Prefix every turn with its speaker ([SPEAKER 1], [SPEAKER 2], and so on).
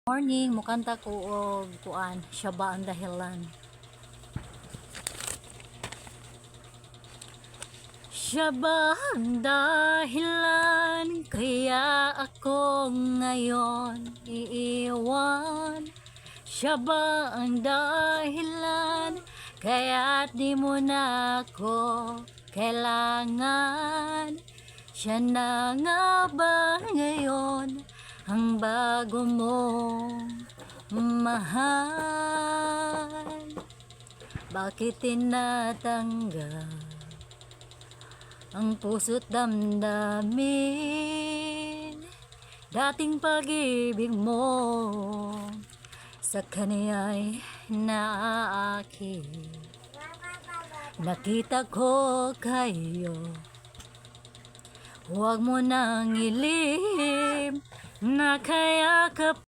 [SPEAKER 1] Morning, mukanta ko og kuan, siya ba ang dahilan? Siya ba ang dahilan kaya ako ngayon iiwan? Siya ba ang dahilan kaya di mo na ako kailangan? Siya na nga ba ngayon ang bago mong mahal? Bakit tinatanggal ang puso't damdamin? Dating pag-ibig mo sa kaniya'y naaakin. Nakita ko kayo, huwag mo nang ilihim, nakayakap